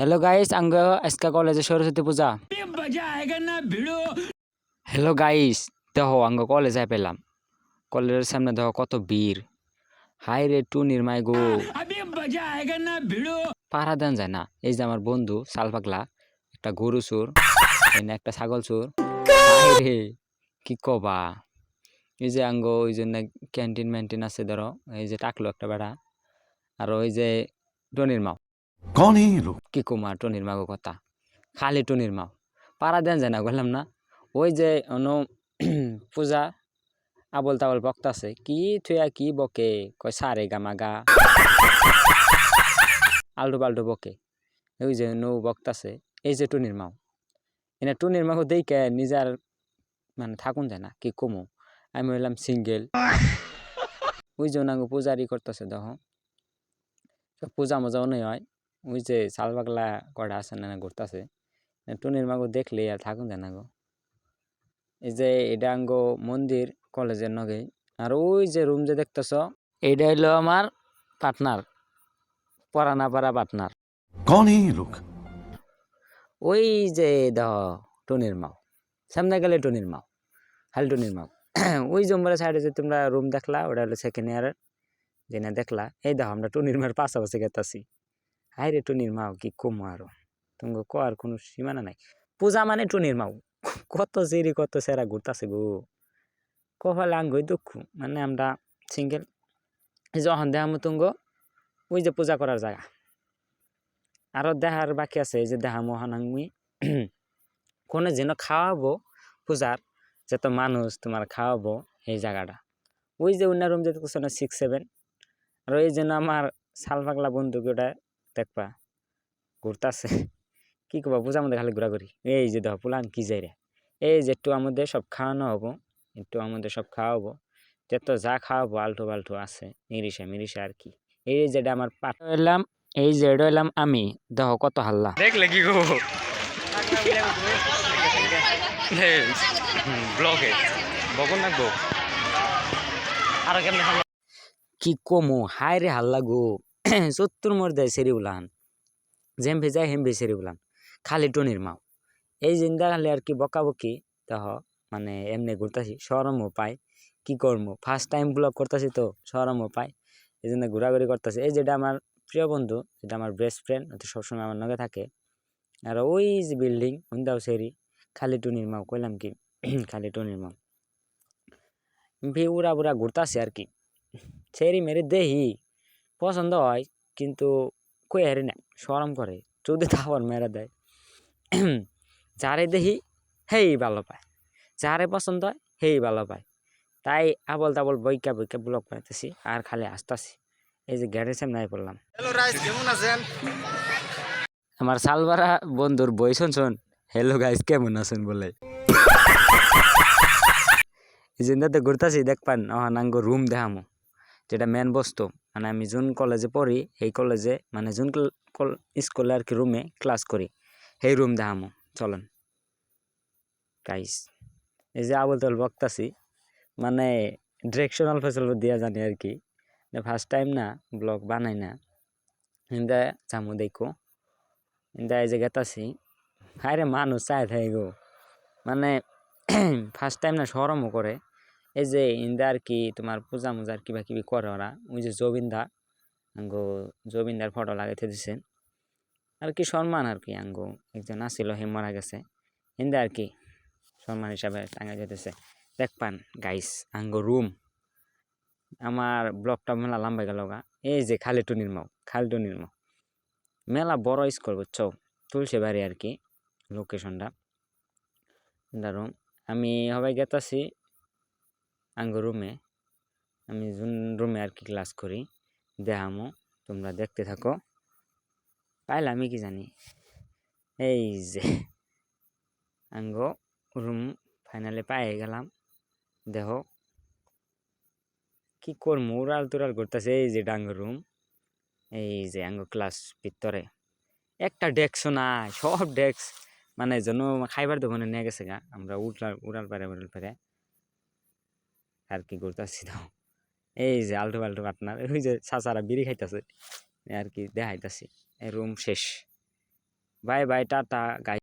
Hello guys अंग इसका college है सरस्वती पूजा मजा आएगा ना भिड़ो हेलो गाइस देखो अंग कॉलेज है पेलाम कॉलेजेर सामने देखो कत ভিড় হাই রে টু নির্মাই গো अभी मजा आएगा ना भिड़ो পাড়া দেন যায় না এই যে আমার বন্ধু সাল পাগলা একটা গরু চোর এনে একটা ছাগল চোর হাই রে কি কবা এই যে আঙ্গ ওই জন্য ক্যান্টিন মেন্টিন আছে ধরো এই যে টাকলো একটা বেড়া আর ওই যে টনির মা कौन है ये लोग কি কুমার টনির মাগো কথা খালি টনির মাও পাড়া দেন যায় না বললাম না ওই যে অনো পূজা আবল তাবল বক্তাছে কি থুয়া কি বকে কয় সারে গামাগা আলটু পাল্টু বকে ওই যে নৌ বক্তাছে এই যে টনির মাও এনে টনির মাও দেখে নিজের মানে থাকুন যায় না কি কমু আমি হইলাম সিঙ্গেল ওই যে নাঙ্গো পূজারি করতেছে দেখো পূজা মজাও নেই হয় ওই যে সাল পাগলা কটা আছে না ঘুরতেছে টুনির মাগো দেখলে আর থাকুন যায় না গো এই যে এটা আঙ্গ মন্দির কলেজের নগে আর ওই যে রুম যে দেখতেছ এইটা হইলো আমার পার্টনার পড়ানা পাড়া পার্টনার कौन है ये लोग ওই যে দেহ টুনির মাও সামনে গেলে টুনির মাও খালি টুনির মাও ওই জম্বরের সাইডে যে তোমরা রুম দেখলা ওটা হলো সেকেন্ড ইয়ারের যেটা দেখলা এই দেখো আমরা টুনির মার পাশাপাশি গেতাছি হাই রে টুনির মাও কি কমো আরো তুমি কর কোনো সীমানা নাই পূজা মানে টুনির মাও কত সিঁড়ি কত সেরা ঘুরতাছে গো কপালে আঙ্গই দুঃখ মানে আমরা সিঙ্গেল যখন দেখামো তুঙ্গ ওই যে পূজা করার জায়গা আরো দেখার বাকি আছে এই যে দেখামো হানাঙ্গুই কোনো যেন খাওয়াবো পূজার যত মানুষ তোমার খাওয়াবো এই জায়গাটা ওই যে অন্য রুম যেতে না 6-7 আর এই জন্য আমার সাল পাগলা বন্ধুকে ওটা দেখবা ঘুরতাছে কি করবা পূজার মধ্যে খালি ঘোরাঘুরি এই যে দেখো পুলান কি যাই রে এই যে একটু আমাদের সব খাওয়ানো হবো একটু আমাদের সব খাওয়াবো যত যা খাওয়াবো আলটু পাল্টু আছে মিরিশা আর কি এই যেটা আমার পাট এলাম এই যে এটা এলাম আমি দেখো কত হাল্লা দেখলে কি গো ব্লগে বকন না গো আর কেমনে কি কমো হাই রে হাল্লা গো 70 মোর দেয় সেরি উলান জেম ভেজায় হেম ভেসেরি উলান খালি টনির মাও এই জিন্দা খালি আর কি বকাবকি দেখ মানে এমনি ঘুরতেছি সরমও পাই কি করবো ফার্স্ট টাইম ব্লগ করতেছি তো সরমও পাই এই জন্য ঘোরাঘুরি করতেছি এই যেটা আমার প্রিয় বন্ধু যেটা আমার বেস্ট ফ্রেন্ড ওটা সবসময় আমার নগে থাকে আর ওই যে বিল্ডিং হুন্দাও সেরি খালি টনির মাও কইলাম কি খালি টনির মাও উড়া বুড়া ঘুরতেছি আর কি সেরি মেরে দেহি পছন্দ হয় কিন্তু কই হারি না সরম করে যদি তাওয়ার মেরা দেয় যারে দেখি হেই ভালো পায় যারে পছন্দ হয় হেই ভালো পায় তাই আবল তাবল বইকা ব্লগ বানাইতেছি আর খালি আসতেছি এই যে গ্যারের সামনে আই পড়লাম হ্যালো রাইস কেমন আছেন আমার সালবারা বন্ধুর বই শুনছুন হ্যালো গাইস কেমন আছেন বলে এই জিন্দাতে ঘুরতেছি দেখপান নাঙ্গ রুম দেখামো যেটা মেন বস্তু মানে আমি যোন কলেজে পড়ি এই কলেজে মানে যোন স্কুলে আর কি রুমে ক্লাস করি সেই রুম দেখামো চলেন গাইস এই যে আবল তাবল বকতাছি মানে ডিরেকশনাল ফেসল দিয়া জানি আর কি ফার্স্ট টাইম না ব্লগ বানাই না ইন্দা জামু দেখো ইন্দা এই যে গেতাছি হায়রে মানুষ চাই থাই গো মানে ফার্স্ট টাইম না সরমও করে এই যে ইন্দা আর কি তোমার পূজা মুজা আর কিবা কিবি করে ওরা ওই যে জবিন্দা আঙ্গো জবিন্দার ফটো লাগাইতে দিছে আর কি সম্মান আর কি আঙ্গো একজন আসিল হে মারা গেছে ইন্দা আর কি সম্মান হিসাবে টাঙা যেতেছে দেখপান গাইস আঙ্গো রুম আমার ব্লগটা মেলা লম্বা গেল গা এই যে খালি টনির মাও মেলা বড় স্কুল বুঝছো তুলসী বাড়ি আর কি লোকেশনটা রুম আমি সবাই গেতাছি আঙ্গো রুমে আমি যোন রুমে আর কি ক্লাস করি দেখামো তোমরা দেখতে থাকো পাইলে আমি কি জানি এই যে আঙ্গো রুম ফাইনালে পায়ে গেলাম দেখো কি করবো উড়াল তুরাল করতেছে এই যে ডাঙ্গো রুম এই যে আঙ্গো ক্লাস ভিতরে একটা ডেস্কও নাই সব ডেস্ক মানে যেন খাইবার দোকানে নিয়ে গেছে গা আমরা উড়াল পারে আর কি করতেছি তো এই যে আলটু পাল্টু পার্টনার ওই যে চাচারা বিড়ি খাইতেছে আর কি দেখাইতেছি এই রুম শেষ বাই বাই, টাটা গাই।